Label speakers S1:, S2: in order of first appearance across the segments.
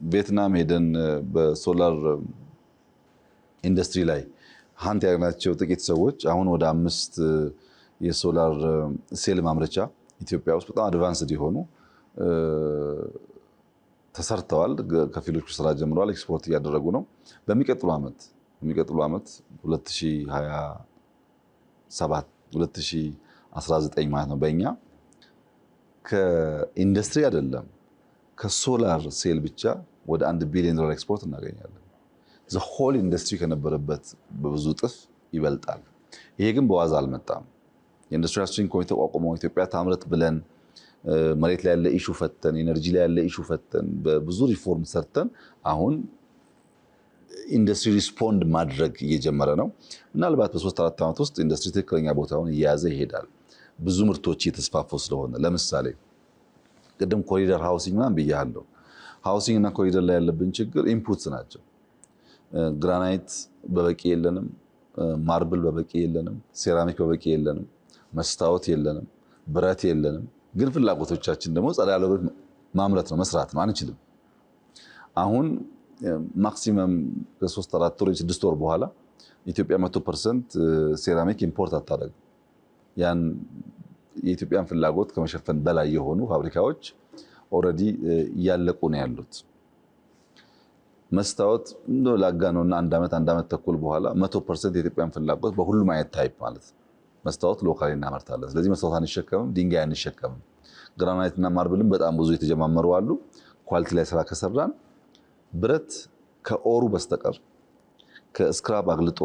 S1: ቪየትናም ሄደን በሶላር ኢንዱስትሪ ላይ ሀንት ያገናቸው ጥቂት ሰዎች አሁን ወደ 5 የሶላር ሴል ማምረቻ ኢትዮጵያ ውስጥ በጣም አድቫንስድ የሆኑ ተሰርተዋል። ከፊሎቹ ስራ ጀምረዋል። ኤክስፖርት እያደረጉ ነው። በሚቀጥሉ ዓመት 2027 2019 ማለት ነው በእኛ ከኢንዱስትሪ አይደለም ከሶላር ሴል ብቻ ወደ $1 ቢሊዮን ኤክስፖርት እናገኛለን። ዘ ሆል ኢንዱስትሪ ከነበረበት በብዙ ጥፍ ይበልጣል። ይሄ ግን በዋዛ አልመጣም። የኢንዱስትሪ ስትሪንግ ኮሚቴ ተቋቁሞ ኢትዮጵያ ታምረት ብለን መሬት ላይ ያለ ኢሹ ፈተን ኢነርጂ ላይ ያለ ኢሹ ፈተን በብዙ ሪፎርም ሰርተን አሁን ኢንዱስትሪ ሪስፖንድ ማድረግ እየጀመረ ነው። ምናልባት በ3-4 ዓመት ውስጥ ኢንዱስትሪ ትክክለኛ ቦታውን እየያዘ ይሄዳል። ብዙ ምርቶች እየተስፋፉ ስለሆነ ለምሳሌ ቅድም ኮሪደር ሃውሲንግ ምናምን ብያለሁ። ሃውሲንግ እና ኮሪደር ላይ ያለብን ችግር ኢንፑትስ ናቸው። ግራናይት በበቂ የለንም፣ ማርብል በበቂ የለንም፣ ሴራሚክ በበቂ የለንም፣ መስታወት የለንም፣ ብረት የለንም። ግን ፍላጎቶቻችን ደግሞ ጸዳ ያለ ብረት ማምረት ነው መስራት ነው አንችልም። አሁን ማክሲመም ከ3-4 ወር 6 ወር በኋላ ኢትዮጵያ 100% ሴራሚክ ኢምፖርት አታደርግም። ያን የኢትዮጵያን ፍላጎት ከመሸፈን በላይ የሆኑ ፋብሪካዎች ኦልሬዲ እያለቁ ነው ያሉት። መስታወት እንደው ላጋነውና 1 ዓመት ተኩል በኋላ 100% የኢትዮጵያን ፍላጎት በሁሉም አይነት ታይፕ ማለት መስታወት ሎካሊ እናመርታለን። ስለዚህ መስታወት አንሸከምም፣ ድንጋይ አንሸከምም። ግራናይት እና ማርብልም በጣም ብዙ የተጀማመሩ አሉ። ኳሊቲ ላይ ስራ ከሰራን ብረት ከኦሩ በስተቀር ከስክራፕ አግልጦ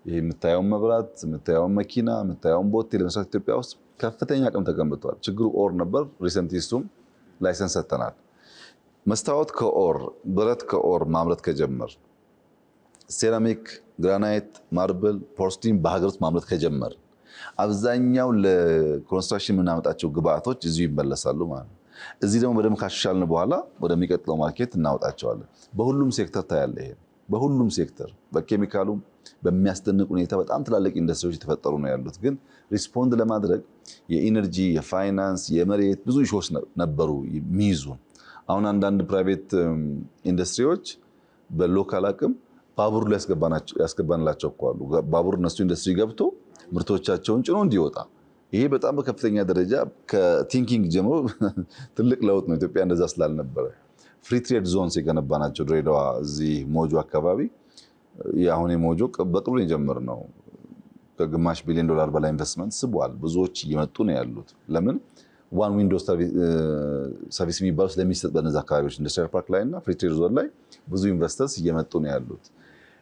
S1: ይሄ የምታየውን መብራት፣ የምታየውን መኪና፣ የምታየውን ቦቴ ለመስራት ኢትዮጵያ ውስጥ ከፍተኛ አቅም ተገንብቷል። ችግሩ ኦር ነበር። ሪሰንትሊ እሱም ላይሰንስ ሰጥተናል። መስታወት ከኦር ብረት ከኦር ማምረት ከጀመር ሴራሚክ፣ ግራናይት፣ ማርብል፣ ፖርስሊን በሀገር ውስጥ ማምረት ከጀመር አብዛኛው ለኮንስትራክሽን የምናመጣቸው ግብአቶች እዚሁ ይመለሳሉ ማለት ነው። እዚህ ደግሞ በደንብ ካሻሻልን በኋላ ወደሚቀጥለው ማርኬት እናወጣቸዋለን። በሁሉም ሴክተር ታያለ። ይሄ በሁሉም ሴክተር በኬሚካሉም በሚያስደንቅ ሁኔታ በጣም ትላልቅ ኢንዱስትሪዎች የተፈጠሩ ነው ያሉት። ግን ሪስፖንድ ለማድረግ የኢነርጂ፣ የፋይናንስ፣ የመሬት ብዙ ኢሹዎች ነበሩ የሚይዙን። አሁን አንዳንድ ፕራይቬት ኢንዱስትሪዎች በሎካል አቅም ባቡር ላይ ያስገባንላቸው እኮ አሉ። ባቡር እነሱ ኢንዱስትሪ ገብቶ ምርቶቻቸውን ጭኖ እንዲወጣ። ይሄ በጣም በከፍተኛ ደረጃ ከቲንኪንግ ጀምሮ ትልቅ ለውጥ ነው። ኢትዮጵያ እንደዛ ስላልነበረ ፍሪ ትሬድ ዞንስ የገነባናቸው ድሬዳዋ፣ እዚህ ሞጆ አካባቢ አሁን የሞጆ በቅርቡ የጀመርነው ከግማሽ $1 ቢሊዮን በላይ ኢንቨስትመንት ስቧል። ብዙዎች እየመጡ ነው ያሉት። ለምን ዋን ዊንዶው ሰርቪስ የሚባሉ ስለሚሰጥ በነዛ አካባቢዎች ኢንዱስትሪያል ፓርክ ላይ እና ፍሪ ትሬድ ዞን ላይ ብዙ ኢንቨስተርስ እየመጡ ነው ያሉት።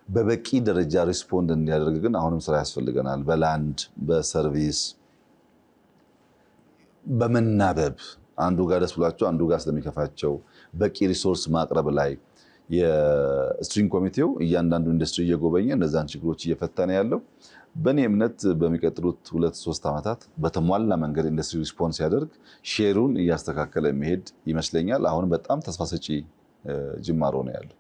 S1: በበቂ ደረጃ ሪስፖንድ እንዲያደርግ ግን አሁንም ስራ ያስፈልገናል። በላንድ በሰርቪስ በመናበብ አንዱ ጋር ደስ ብሏቸው አንዱ ጋር ስለሚከፋቸው በቂ ሪሶርስ ማቅረብ ላይ የስትሪንግ ኮሚቴው እያንዳንዱ ኢንዱስትሪ እየጎበኘ እነዛን ችግሮች እየፈታ ነው ያለው። በእኔ እምነት በሚቀጥሉት 2-3 ዓመታት በተሟላ መንገድ ኢንዱስትሪ ሪስፖንስ ሲያደርግ ሼሩን እያስተካከለ መሄድ ይመስለኛል። አሁን በጣም ተስፋ ሰጪ ጅማሮ ነው ያለው።